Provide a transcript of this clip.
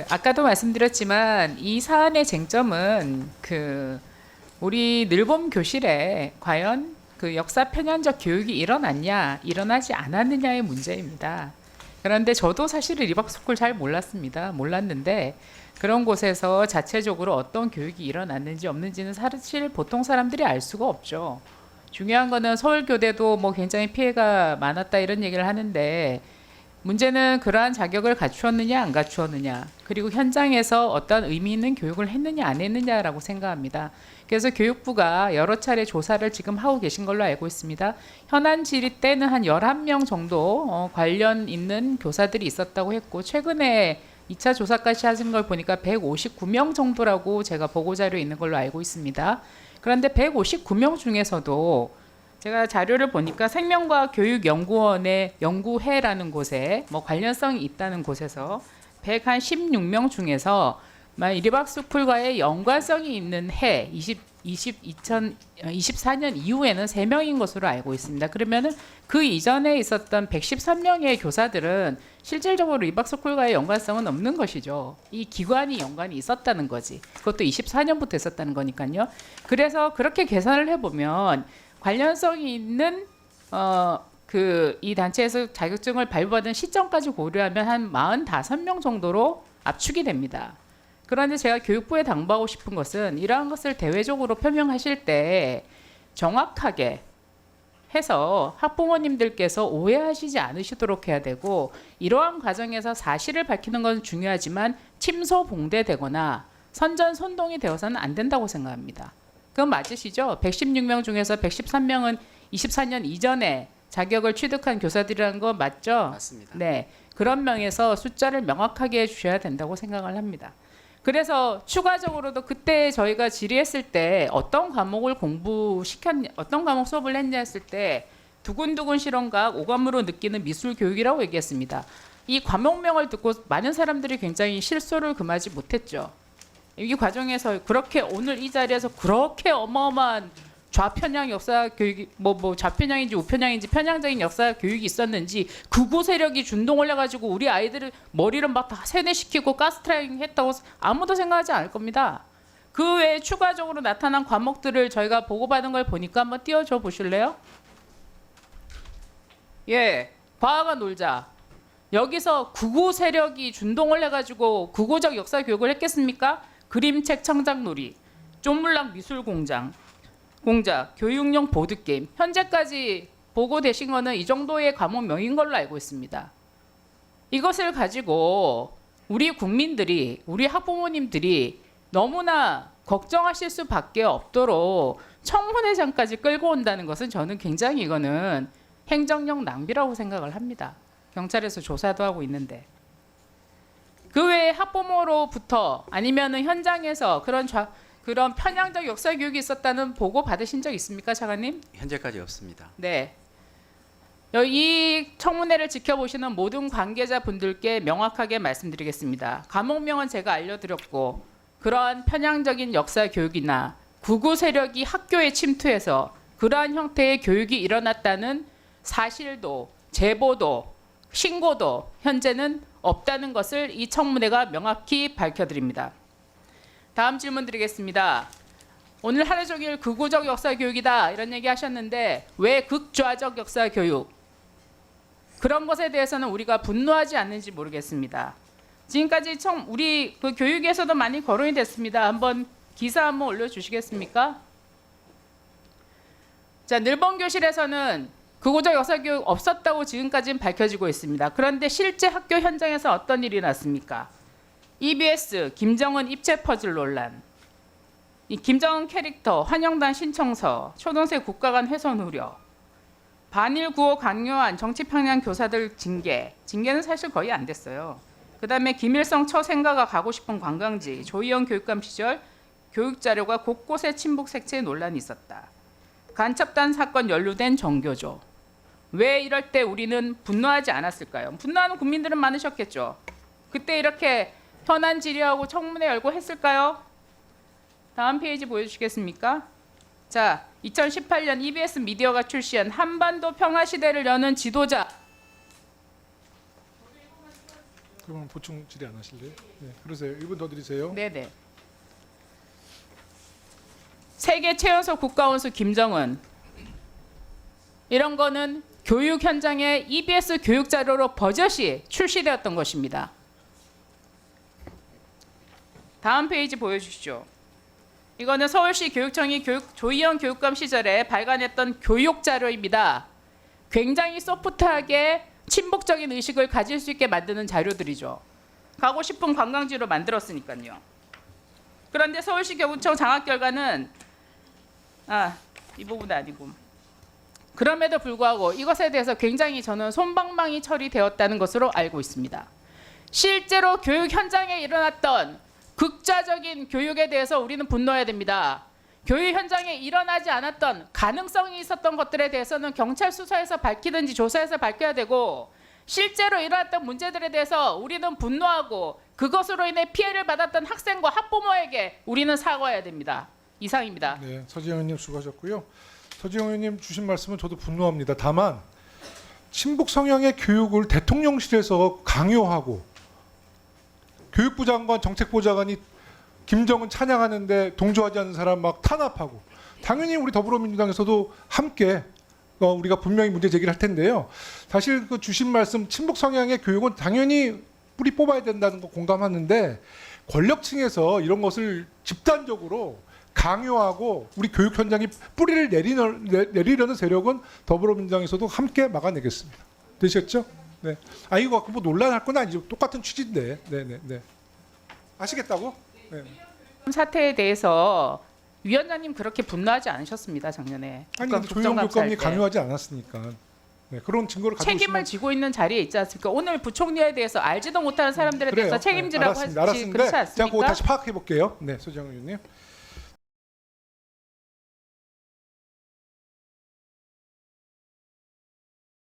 아까도 말씀드렸지만 이 사안의 쟁점은 우리 늘봄 교실에 과연 역사 편향적 교육이 일어났냐, 일어나지 않았느냐의 문제입니다. 그런데 저도 사실은 리박스쿨 잘 몰랐는데 그런 곳에서 자체적으로 어떤 교육이 일어났는지 없는지는 사실 보통 사람들이 알 수가 없죠. 중요한 거는 서울교대도 뭐 굉장히 피해가 많았다 이런 얘기를 하는데 문제는 그러한 자격을 갖추었느냐 안 갖추었느냐, 그리고 현장에서 어떤 의미 있는 교육을 했느냐 안 했느냐라고 생각합니다. 그래서 교육부가 여러 차례 조사를 지금 하고 계신 걸로 알고 있습니다. 현안 질의 때는 한 11명 정도 관련 있는 교사들이 있었다고 했고, 최근에 2차 조사까지 하신 걸 보니까 159명 정도라고 제가 보고자료에 있는 걸로 알고 있습니다. 그런데 159명 중에서도 제가 자료를 보니까 생명과학교육연구원의 연구회라는 곳에 관련성이 있다는 곳에서 116명 중에서 리박스쿨과의 연관성이 있는 해 2024년 이후에는 3명인 것으로 알고 있습니다. 그러면은 그 이전에 있었던 113명의 교사들은 실질적으로 리박스쿨과의 연관성은 없는 것이죠. 이 기관이 연관이 있었다는 거지. 그것도 24년부터 있었다는 거니까요. 그래서 그렇게 계산을 해보면 관련성이 있는 이 단체에서 자격증을 발부받은 시점까지 고려하면 한 45명 정도로 압축이 됩니다. 그런데 제가 교육부에 당부하고 싶은 것은 이러한 것을 대외적으로 표명하실 때 정확하게 해서 학부모님들께서 오해하시지 않으시도록 해야 되고, 이러한 과정에서 사실을 밝히는 건 중요하지만 침소봉대되거나 선전선동이 되어서는 안 된다고 생각합니다. 그건 맞으시죠? 116명 중에서 113명은 24년 이전에 자격을 취득한 교사들이라는 거 맞죠? 맞습니다. 네, 그런 명에서 숫자를 명확하게 해주셔야 된다고 생각을 합니다. 그래서 추가적으로도 그때 저희가 질의했을 때 어떤 과목을 어떤 과목 수업을 했냐 했을 때 두근두근 실험과학 오감으로 느끼는 미술 교육이라고 얘기했습니다. 이 과목명을 듣고 많은 사람들이 굉장히 실소를 금하지 못했죠. 이 과정에서 그렇게 오늘 이 자리에서 그렇게 어마어마한 좌편향 역사 교육이 좌편향인지 우편향인지 편향적인 역사 교육이 있었는지, 극우 세력이 준동을 해가지고 우리 아이들을 머리를 막 다 세뇌시키고 가스트라이팅 했다고 아무도 생각하지 않을 겁니다. 그 외에 추가적으로 나타난 과목들을 저희가 보고받은 걸 보니까 한번 띄워줘 보실래요? 예, 과학과 놀자. 여기서 극우 세력이 준동을 해가지고 극우적 역사 교육을 했겠습니까? 그림책 창작놀이, 쪼물락 미술공장, 교육용 보드게임, 현재까지 보고되신 거는 이 정도의 과목명인 걸로 알고 있습니다. 이것을 가지고 우리 국민들이, 우리 학부모님들이 너무나 걱정하실 수밖에 없도록 청문회장까지 끌고 온다는 것은 저는 굉장히 이거는 행정력 낭비라고 생각을 합니다. 경찰에서 조사도 하고 있는데. 그 외에 학부모로부터 아니면은 현장에서 그런 편향적 역사 교육이 있었다는 보고 받으신 적 있습니까, 차관님? 현재까지 없습니다. 네. 이 청문회를 지켜보시는 모든 관계자분들께 명확하게 말씀드리겠습니다. 과목명은 제가 알려드렸고, 그러한 편향적인 역사 교육이나 극우 세력이 학교에 침투해서 그러한 형태의 교육이 일어났다는 사실도, 제보도, 신고도 현재는 없다는 것을 이 청문회가 명확히 밝혀드립니다. 다음 질문 드리겠습니다. 오늘 하루 종일 극우적 역사 교육이다 이런 얘기 하셨는데 왜 극좌적 역사 교육? 그런 것에 대해서는 우리가 분노하지 않는지 모르겠습니다. 지금까지 우리 교육에서도 많이 거론이 됐습니다. 한번 기사 한번 올려주시겠습니까? 자, 늘봄교실에서는 극우적 역사 교육 없었다고 지금까지는 밝혀지고 있습니다. 그런데 실제 학교 현장에서 어떤 일이 났습니까? EBS 김정은 입체 퍼즐 논란, 이 김정은 캐릭터 환영단 신청서, 초등생 국가간 훼손 우려, 반일 구호 강요한 정치평양 교사들 징계는 사실 거의 안 됐어요. 그 다음에 김일성 처생가가 가고 싶은 관광지, 조희영 교육감 시절 교육자료가 곳곳에 친북 색채 논란이 있었다. 간첩단 사건 연루된 정교조. 왜 이럴 때 우리는 분노하지 않았을까요? 분노하는 국민들은 많으셨겠죠. 그때 이렇게 현안 질의하고 청문회 열고 했을까요? 다음 페이지 보여주시겠습니까? 자, 2018년 EBS 미디어가 출시한 한반도 평화시대를 여는 지도자. 그러면 보충 질의 안 하실래요? 네, 그러세요. 1분 더 드리세요. 네네. 세계 최연소 국가원수 김정은 이런 거는 교육 현장에 EBS 교육 자료로 버젓이 출시되었던 것입니다. 다음 페이지 보여주시죠. 이거는 서울시 교육청이 조희연 교육감 시절에 발간했던 교육 자료입니다. 굉장히 소프트하게 친북적인 의식을 가질 수 있게 만드는 자료들이죠. 가고 싶은 관광지로 만들었으니까요. 그런데 서울시 교육청 장학 결과는 이 부분 아니고 그럼에도 불구하고 이것에 대해서 굉장히 저는 솜방망이 처리되었다는 것으로 알고 있습니다. 실제로 교육 현장에 일어났던 극좌적인 교육에 대해서 우리는 분노해야 됩니다. 교육 현장에 일어나지 않았던 가능성이 있었던 것들에 대해서는 경찰 수사에서 밝히든지 조사해서 밝혀야 되고 실제로 일어났던 문제들에 대해서 우리는 분노하고 그것으로 인해 피해를 받았던 학생과 학부모에게 우리는 사과해야 됩니다. 이상입니다. 네, 서지영 의원님 수고하셨고요. 서지영 의원님 주신 말씀은 저도 분노합니다. 다만 친북 성향의 교육을 대통령실에서 강요하고 교육부 장관, 정책부 장관이 김정은 찬양하는데 동조하지 않는 사람 막 탄압하고 당연히 우리 더불어민주당에서도 함께 우리가 분명히 문제 제기를 할 텐데요. 사실 그 주신 말씀 친북 성향의 교육은 당연히 뿌리 뽑아야 된다는 거 공감하는데 권력층에서 이런 것을 집단적으로 강요하고 우리 교육 현장에 뿌리를 내리려는 세력은 더불어민주당에서도 함께 막아내겠습니다. 되셨죠? 네. 이거 갖고 뭐 논란할 건 아니죠. 똑같은 취지인데. 네. 아시겠다고? 네. 사태에 대해서 위원장님 그렇게 분노하지 않으셨습니다. 작년에. 아니 근데 조희연 교육감이 강요하지 않았으니까. 네, 그런 증거를 가지고 책임을 있으면... 지고 있는 자리에 있지 않습니까? 오늘 부총리에 대해서 알지도 못하는 사람들에 대해서 책임지라고 하지 알았습니다. 그렇지 않습니까? 제가 그거 다시 파악해 볼게요. 네, 소정 의원님.